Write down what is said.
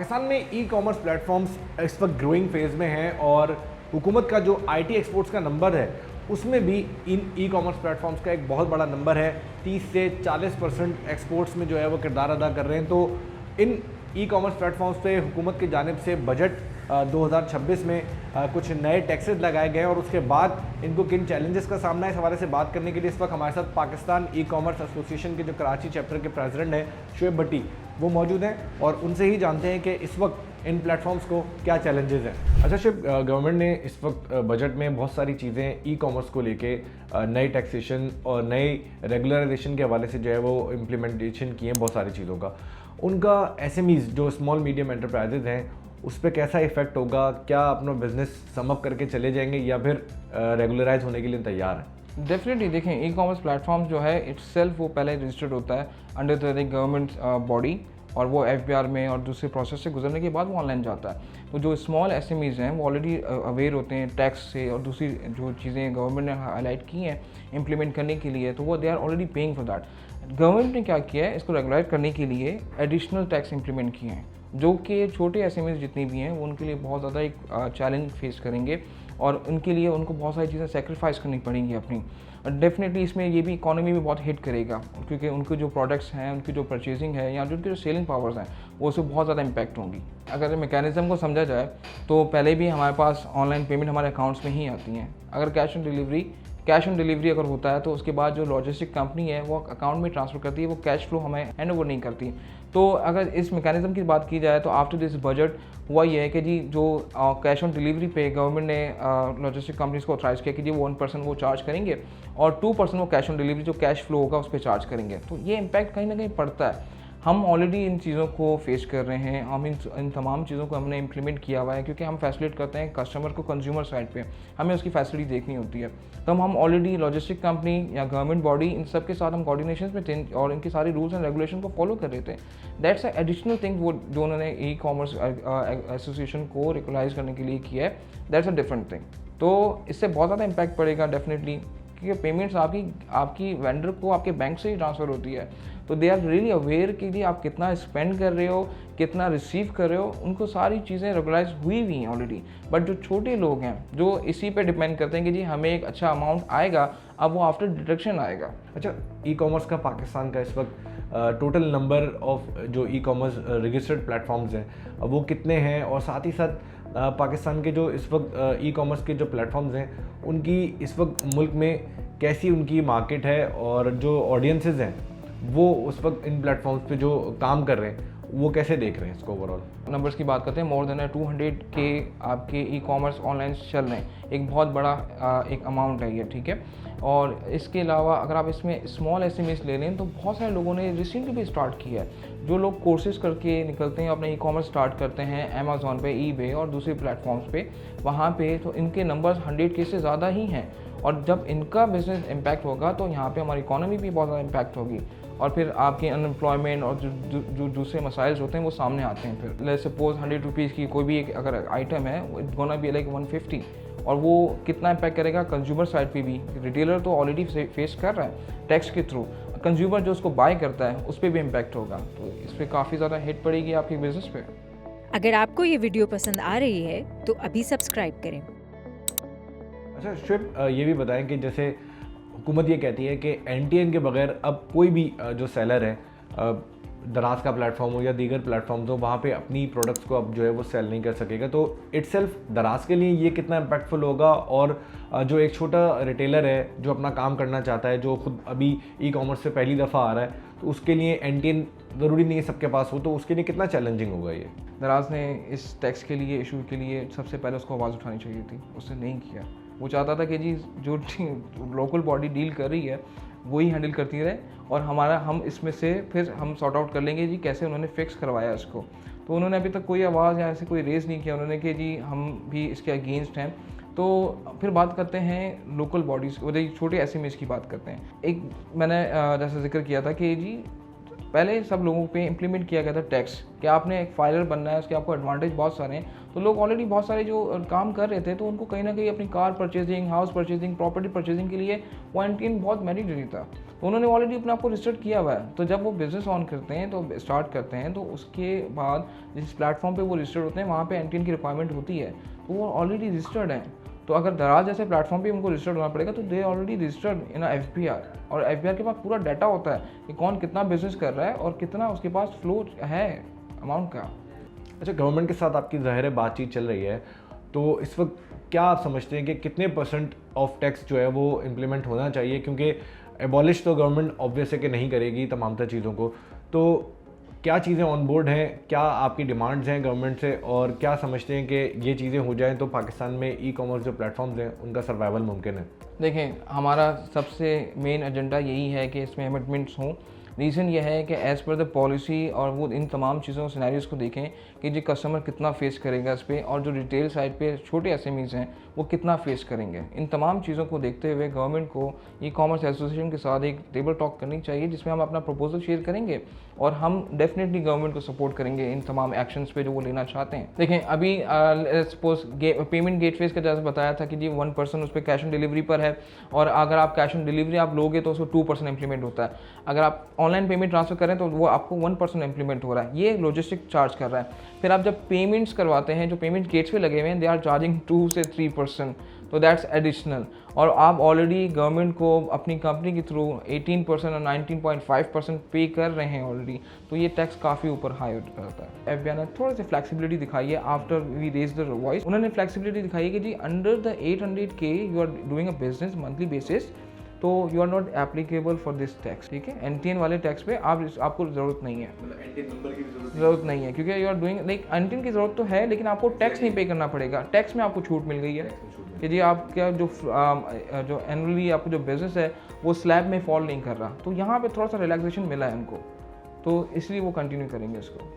पाकिस्तान में e commerce platforms इस वक्त ग्रोइंग फेज़ में हैं और हुकूमत का जो आईटी एक्सपोर्ट्स का नंबर है उसमें भी इन ई कॉमर्स प्लेटफॉर्म्स का एक बहुत बड़ा नंबर है। 30 से 40% एक्सपोर्ट्स में जो है वो किरदार अदा कर रहे हैं। तो इन ई कॉमर्स प्लेटफॉर्म्स पे हुकूमत की जानिब से बजट 2026 में कुछ नए टैक्सेस लगाए गए हैं और उसके बाद इनको किन चैलेंजेस का सामना है, इस हवाले से बात करने के लिए इस वक्त हमारे साथ पाकिस्तान ई कॉमर्स एसोसिएशन के जो कराची चैप्टर के प्रेसिडेंट हैं शुएब भट्टी, वो मौजूद हैं और उनसे ही जानते हैं कि इस वक्त इन प्लेटफॉर्म्स को क्या चैलेंजेस हैं। अच्छा शुएब, गवर्नमेंट ने इस वक्त बजट में बहुत सारी चीज़ें ई कॉमर्स को लेके नई टैक्सेशन और नई रेगुलराइजेशन के हवाले से जो है वो इम्प्लीमेंटेशन किए हैं बहुत सारी चीज़ों का। उनका एसएमईज़ जो स्मॉल मीडियम एंटरप्राइजेज हैं उस पर कैसा इफेक्ट होगा? क्या अपना बिजनेस समअप करके चले जाएंगे या फिर रेगुलराइज होने के लिए तैयार है? डेफिनेटली देखें, ई कॉमर्स प्लेटफॉर्म जो है इट्सेल्फ वो पहले रजिस्टर्ड होता है अंडर द गवर्नमेंट बॉडी और वो एफबीआर में और दूसरे प्रोसेस से गुजरने के बाद वो ऑनलाइन जाता है। तो जो स्मॉल एसएमईज़ हैं वो ऑलरेडी अवेयर होते हैं टैक्स से और दूसरी जो चीज़ें गवर्नमेंट ने हाईलाइट की हैं इम्प्लीमेंट करने के लिए, तो वो they are already paying for that. Government ने क्या किया है, इसको रेगुलेट करने के लिए एडिशनल टैक्स इम्प्लीमेंट किए हैं जो कि छोटे एसएमईज़ जितनी भी हैं वो उनके लिए बहुत ज़्यादा एक चैलेंज फेस करेंगे और उनके लिए उनको बहुत सारी चीज़ें सेक्रीफाइस करनी पड़ेंगी अपनी। डेफिनेटली इसमें ये भी इकोनॉमी में बहुत हिट करेगा क्योंकि उनके जो प्रोडक्ट्स हैं, उनकी जो परचेजिंग है या उनकी जो सेलिंग पावर्स हैं वो उससे बहुत ज़्यादा इम्पैक्ट होंगी। अगर मैकेनिज़्म को समझा जाए तो पहले भी हमारे पास ऑनलाइन पेमेंट हमारे अकाउंट्स में ही आती हैं। अगर कैश ऑन डिलीवरी अगर होता है तो उसके बाद जो लॉजिस्टिक कंपनी है वो अकाउंट में ट्रांसफ़र करती है, वो कैश फ्लो हमें हैंड ओवर नहीं करती। तो अगर इस मैकेनिज़्म की बात की जाए तो आफ्टर दिस बजट हुआ ये है कि जी जो कैश ऑन डिलीवरी पे गवर्नमेंट ने लॉजिस्टिक कंपनीज को ऑथराइज़ किया कि जी वो 1% वो चार्ज करेंगे और 2% वो कैश ऑन डिलीवरी जो कैश फ्लो होगा उस पर चार्ज करेंगे। तो ये इम्पैक्ट कहीं ना कहीं पड़ता है। हम ऑलरेडी इन चीज़ों को फेस कर रहे हैं, हम इन तमाम चीज़ों को हमने इम्प्लीमेंट किया हुआ है क्योंकि हम फैसिलिटेट करते हैं कस्टमर को कंज्यूमर साइड पे, हमें उसकी फैसिलिटी देखनी होती है। तो हम ऑलरेडी लॉजिस्टिक कंपनी या गवर्नमेंट बॉडी इन सब के साथ हम कोऑर्डिनेशन में थे और इनकी सारी रूल्स एंड रेगुलेशन को फॉलो कर रहे थे। दैट्स अ एडिशनल थिंग वो जो उन्होंने ई कॉमर्स एसोसिएशन को रिकॉग्नाइज करने के लिए किया है, दैट्स अ डिफरेंट थिंग। तो इससे बहुत ज़्यादा इम्पैक्ट पड़ेगा डेफिनेटली क्योंकि पेमेंट्स आपकी वेंडर को आपके बैंक से ही ट्रांसफ़र होती है। तो दे आर रियली अवेयर कि जी आप कितना स्पेंड कर रहे हो, कितना रिसीव कर रहे हो, उनको सारी चीज़ें रेगुलाइज हुई हुई हैं ऑलरेडी। बट जो छोटे लोग हैं जो इसी पे डिपेंड करते हैं कि जी हमें एक अच्छा अमाउंट आएगा, अब वो आफ्टर डिडक्शन आएगा। अच्छा, ई कॉमर्स का पाकिस्तान का इस वक्त टोटल नंबर ऑफ जो ई कॉमर्स रजिस्टर्ड प्लेटफॉर्म्स हैं वो कितने हैं और साथ ही साथ पाकिस्तान के जो इस वक्त ई कॉमर्स के जो प्लेटफॉर्म्स हैं उनकी इस वक्त मुल्क में कैसी उनकी मार्केट है और जो ऑडियंसेस हैं वो उस वक्त इन प्लेटफॉर्म्स पे जो काम कर रहे हैं वो कैसे देख रहे हैं इसको ओवरऑल? नंबर्स की बात करते हैं, मोर देन 200 के आपके ई कॉमर्स ऑनलाइन चल रहे हैं, एक बहुत बड़ा एक अमाउंट है ये, ठीक है। और इसके अलावा अगर आप इसमें स्मॉल एसएमईज़ ले लें तो बहुत सारे लोगों ने रिसेंटली भी स्टार्ट किया है। जो लोग कोर्सेज करके निकलते हैं अपने ई कॉमर्स स्टार्ट करते हैं अमेज़ॉन पे, ईबे और दूसरे प्लेटफॉर्म्स पे, वहाँ पे तो इनके नंबर्स 100 के से ज़्यादा ही हैं। और जब इनका बिजनेस इम्पैक्ट होगा तो यहाँ पे हमारी इकोनॉमी भी बहुत ज़्यादा इम्पैक्ट होगी और फिर आपके अनएम्प्लॉयमेंट और जो दूसरे मसाइल्स होते हैं वो सामने आते हैं। फिर लेट्स सपोज 100 रुपीज़ की कोई भी एक अगर आइटम है, इट्स गोना बी लाइक 150 और वो कितना इम्पैक्ट करेगा कंज्यूमर साइड पे भी। रिटेलर तो ऑलरेडी फेस कर रहा है टैक्स के थ्रू, कंज्यूमर जो उसको बाय करता है उस पर भी इम्पैक्ट होगा। तो इस पर काफ़ी ज़्यादा हिट पड़ेगी आपके बिजनेस पे। अगर आपको ये वीडियो पसंद आ रही है तो अभी सब्सक्राइब करें। अच्छा शुएब, ये भी बताएं कि जैसे हुकूमत ये कहती है कि एनटीएन के बगैर अब कोई भी जो सेलर है, दराज का प्लेटफॉर्म हो या दीगर प्लेटफॉर्म्स हो, वहाँ पे अपनी प्रोडक्ट्स को अब जो है वो सेल नहीं कर सकेगा। तो इटसेल्फ दराज के लिए ये कितना इम्पैक्टफुल होगा और जो एक छोटा रिटेलर है जो अपना काम करना चाहता है, जो खुद अभी ई कॉमर्स से पहली दफ़ा आ रहा है, तो उसके लिए एनटीएन ज़रूरी नहीं है सबके पास हो, तो उसके लिए कितना चैलेंजिंग होगा ये? दराज ने इस टैक्स के लिए इशू के लिए सबसे पहले उसको आवाज़ उठानी चाहिए थी, उसने नहीं किया। वो चाहता था कि जी जो लोकल बॉडी डील कर रही है वही हैंडल करती रहे और हम इसमें से फिर हम सॉर्ट आउट कर लेंगे जी कैसे उन्होंने फिक्स करवाया इसको। तो उन्होंने अभी तक कोई आवाज़ या ऐसे कोई रेज़ नहीं किया उन्होंने कि जी हम भी इसके अगेंस्ट हैं। तो फिर बात करते हैं लोकल बॉडीज़, छोटे एसएमईज़ की बात करते हैं। एक मैंने जैसा जिक्र किया था कि जी पहले सब लोगों पे इम्प्लीमेंट किया गया था टैक्स कि आपने एक फाइलर बनना है, उसके आपको एडवांटेज बहुत सारे हैं। तो लोग ऑलरेडी बहुत सारे जो काम कर रहे थे तो उनको कहीं ना कहीं अपनी car purchasing, house purchasing, property purchasing के लिए वो एंटीन बहुत मैंडेटरी था। तो उन्होंने ऑलरेडी अपने आप को रजिस्टर्ड किया हुआ है। तो जब वो बिज़नेस ऑन करते हैं तो स्टार्ट करते हैं तो उसके बाद जिस प्लेटफॉर्म पे वो रजिस्टर्ड होते हैं वहाँ पे एंटीन की रिक्वायरमेंट होती है, तो वो ऑलरेडी रजिस्टर्ड हैं। तो अगर दराज जैसे प्लेटफॉर्म पे उनको रजिस्टर्ड होना पड़ेगा तो they already registered in FBR, और FBR के पास पूरा डाटा होता है कि कौन कितना बिजनेस कर रहा है और कितना उसके पास फ्लो है अमाउंट का। अच्छा, गवर्नमेंट के साथ आपकी ज़ाहिर है बातचीत चल रही है, तो इस वक्त क्या आप समझते हैं कि कितने % ऑफ टैक्स जो है वो इम्प्लीमेंट होना चाहिए? क्योंकि एबॉलिश तो गवर्नमेंट ऑब्वियस है कि नहीं करेगी तमाम तर चीज़ों को, तो क्या चीज़ें ऑन बोर्ड हैं, क्या आपकी डिमांड्स हैं गवर्नमेंट से, और क्या समझते हैं कि ये चीज़ें हो जाएं तो पाकिस्तान में ई-कॉमर्स जो प्लेटफॉर्म्स हैं उनका सर्वाइवल मुमकिन है? देखें, हमारा सबसे मेन एजेंडा यही है कि इसमें अमेंडमेंट्स हों। रीज़न ये है कि एज़ पर द पॉलिसी और वो इन तमाम चीज़ों सिनेरियोज़ को देखें कि जो कस्टमर कितना फेस करेगा इस पर, और जो रिटेल साइड पे छोटे SMEs हैं वो कितना फेस करेंगे। इन तमाम चीज़ों को देखते हुए गवर्नमेंट को ई-कॉमर्स एसोसिएशन के साथ एक टेबल टॉक करनी चाहिए जिसमें हम अपना प्रपोजल शेयर करेंगे और हम डेफिनेटली गवर्नमेंट को सपोर्ट करेंगे इन तमाम एक्शंस पे जो वो लेना चाहते हैं। देखें, अभी सपोज पेमेंट गेटवेज का जैसे बताया था कि जी 1% उस पर कैश ऑन डिलीवरी पर है, और अगर आप कैश ऑन डिलीवरी आप लोगे तो उसको 2% इम्प्लीमेंट होता है। अगर आप ऑनलाइन पेमेंट ट्रांसफर करें तो वो आपको 1% इम्प्लीमेंट हो रहा है। ये लॉजिस्टिक चार्ज कर रहा है। फिर आप जब पेमेंट्स करवाते हैं, जो पेमेंट गेट्स पे लगे हुए हैं, दे आर चार्जिंग 2 से 3%, तो दैट्स एडिशनल। और आप ऑलरेडी गवर्नमेंट को अपनी कंपनी के थ्रू 18% और 19.5% पे कर रहे हैं ऑलरेडी, तो ये टैक्स काफ़ी ऊपर हाई करता है। FBI ने थोड़ा सी फ्लेक्सिबिलिटी दिखाई है after we raise the voice. उन्होंने फ्लेक्सिबिलिटी दिखाई है कि जी under the 800K you are doing a business monthly basis, तो you are not applicable for this tax. ठीक है, NTN वाले टैक्स पे आपको ज़रूरत नहीं है, NTN नंबर की ज़रूरत नहीं है, क्योंकि you are doing like NTN की ज़रूरत तो है लेकिन आपको टैक्स नहीं पे करना पड़ेगा। टैक्स में आपको छूट मिल गई है कि जी आपका जो एनुअली आपका जो बिज़नेस है वो स्लैब में फॉल नहीं कर रहा, तो यहाँ पे थोड़ा सा रिलैक्सेशन मिला है उनको, तो इसलिए वो कंटिन्यू करेंगे इसको।